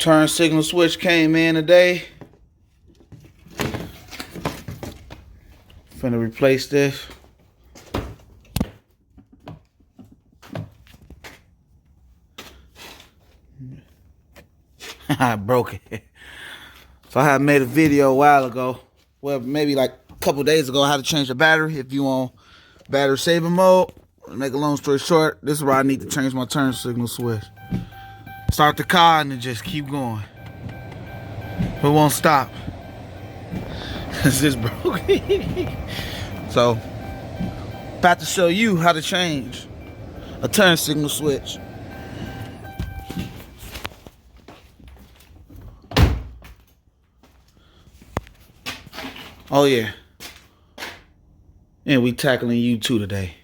Turn signal switch came in today. Finna replace this. I broke it. So I had made a video a while ago. Well, maybe like a couple days ago, how to change the battery if you on battery saving mode. Make a long story short, this is where I need to change my turn signal switch. Start the car and then just keep going. It won't stop. It's just broke. So, about to show you how to change a turn signal switch. Oh yeah. And we tackling you too today.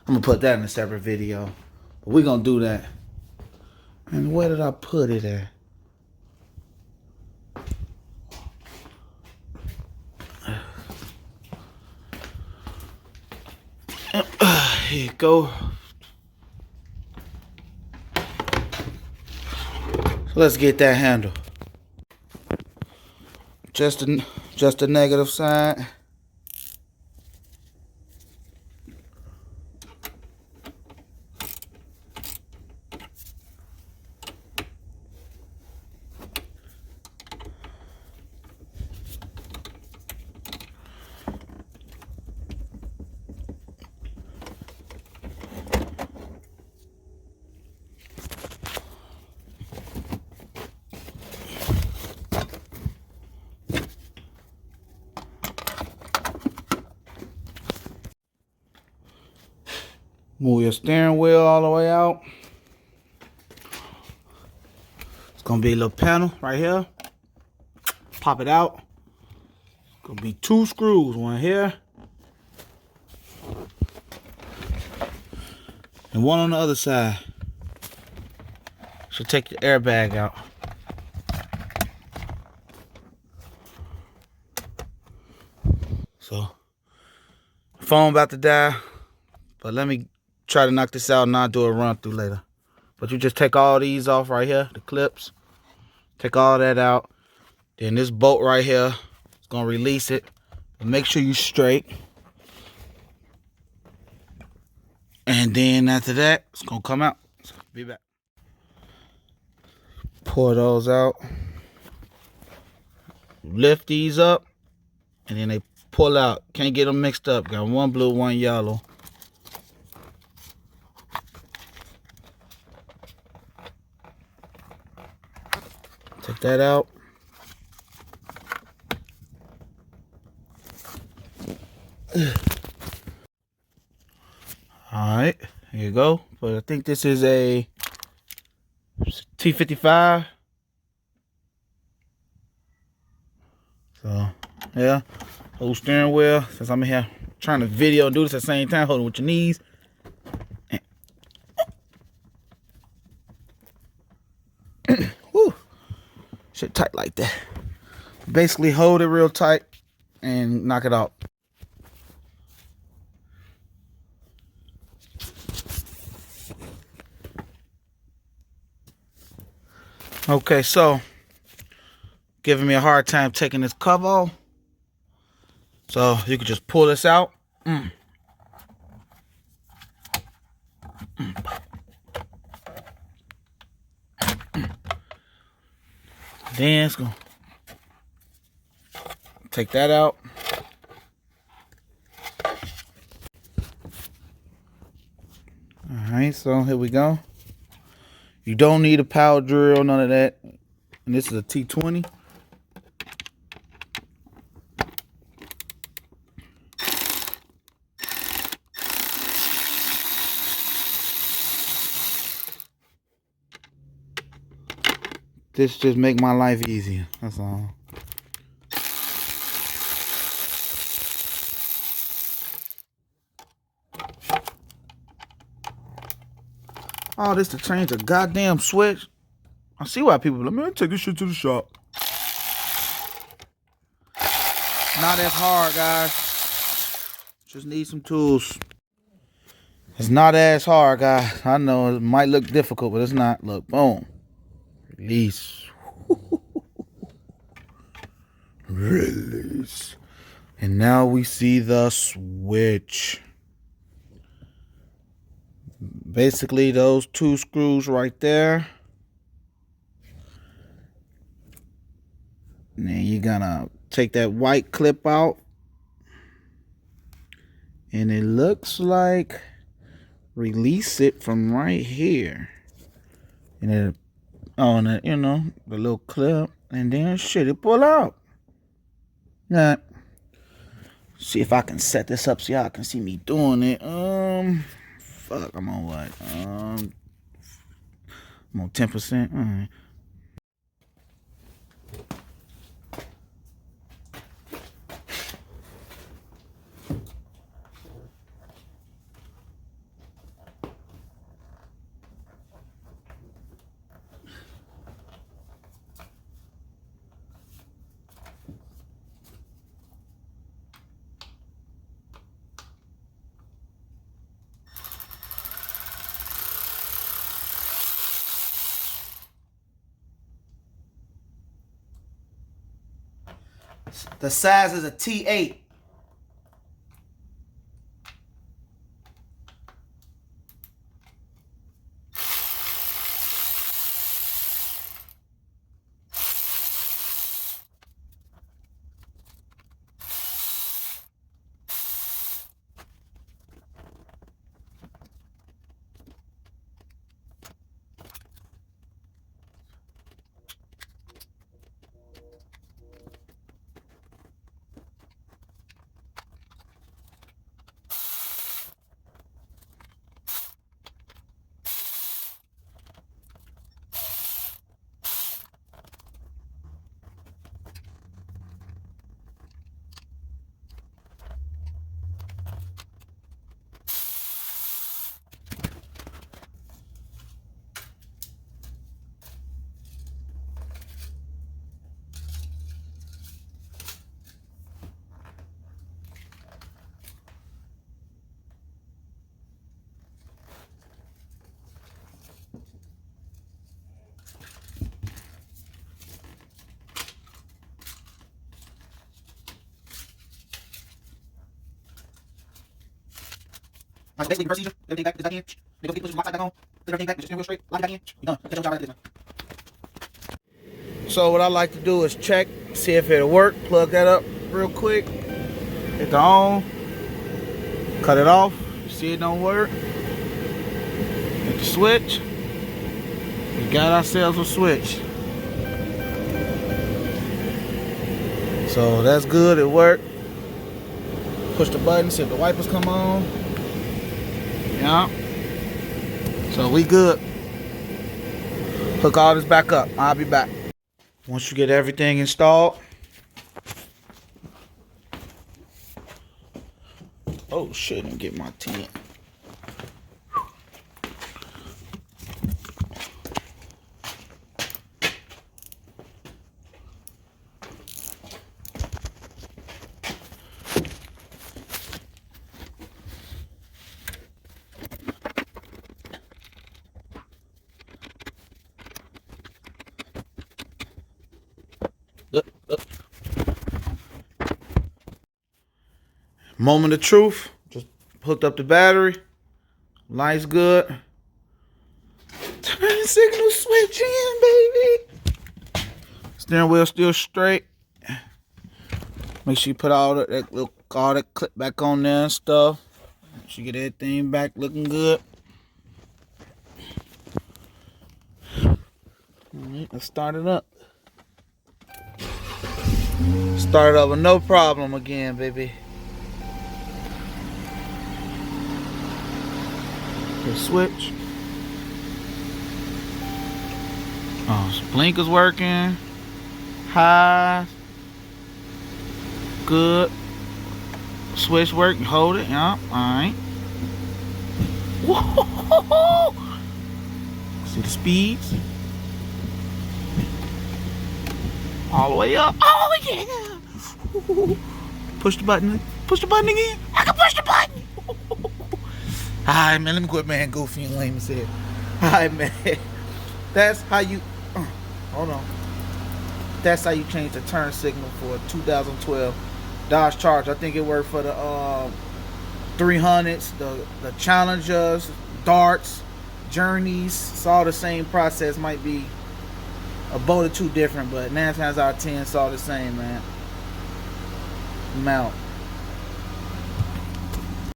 I'm gonna put that in a separate video. But we're gonna do that. And where did I put it at? Here you go. So let's get that handle. Just the negative side. Move your steering wheel all the way out. It's gonna be a little panel right here. Pop it out. It's gonna be 2 screws, one here and one on the other side. Should take your airbag out. So, phone about to die, but let me try to knock this out and not do a run through later. But you just take all these off right here, the clips. Take all that out. Then this bolt right here is gonna release it. And make sure you straight. And then after that, it's gonna come out. So be back. Pour those out. Lift these up. And then they pull out. Can't get them mixed up. Got one blue, one yellow. Take that out. Alright, here you go. But I think this is a T55. So, yeah. Hold steering wheel. Since I'm in here trying to video and do this at the same time, holding with your knees. Whew. Shit tight like that. Basically hold it real tight and knock it out. Okay, so giving me a hard time taking this cover off. So you can just pull this out. Then it's gonna take that out. Alright, so here we go. You don't need a power drill, none of that. And this is a T20. This just make my life easier, that's all. Oh, this to change a goddamn switch. I see why people let me take this shit to the shop. Not as hard, guys. Just need some tools. It's not as hard, guys. I know it might look difficult, but it's not. Look, boom. Release. Release. And now we see the switch. Basically, those two screws right there. And then you're gonna take that white clip out. And it looks like release it from right here. And then on it, you know, the little clip. And then shit, it pull out. Now, see if I can set this up so y'all can see me doing it. Fuck, I'm on what? I'm on 10%. All right. The size is a T8. Like basically procedure, everything back, back in. They go push the lock back on, put everything back, just real straight, lock it back in. You done. Get your job out of this one. So what I like to do is check, see if it'll work. Plug that up real quick. Hit the on. Cut it off. See it don't work. Hit the switch. We got ourselves a switch. So that's good. It worked. Push the button. See if the wipers come on. Yeah. So we good. Hook all this back up. I'll be back. Once you get everything installed. Oh shit, let me get my tea in. Moment of truth. Just hooked up the battery. Lights good. Turn signal switch in, baby. Steering wheel still straight. Make sure you put all that clip back on there and stuff. Make sure you get everything back looking good. Alright, let's start it up. Start it up with no problem again, baby. The switch. Oh, blinker's working. High. Good. Switch working. Hold it. Yeah. Alright. Whoa. See the speeds. All the way up. Oh yeah. Push the button. Push the button again. I can push the button. Alright, man, let me quit, man. Goofy and lame as hell. Alright, man. That's how you Hold on. That's how you change the turn signal for a 2012 Dodge Charger. I think it worked for the 300s, the Challengers, Darts, Journeys. It's all the same process. Might be a boat or two different, but 9 times out of 10, it's all the same, man. Mount.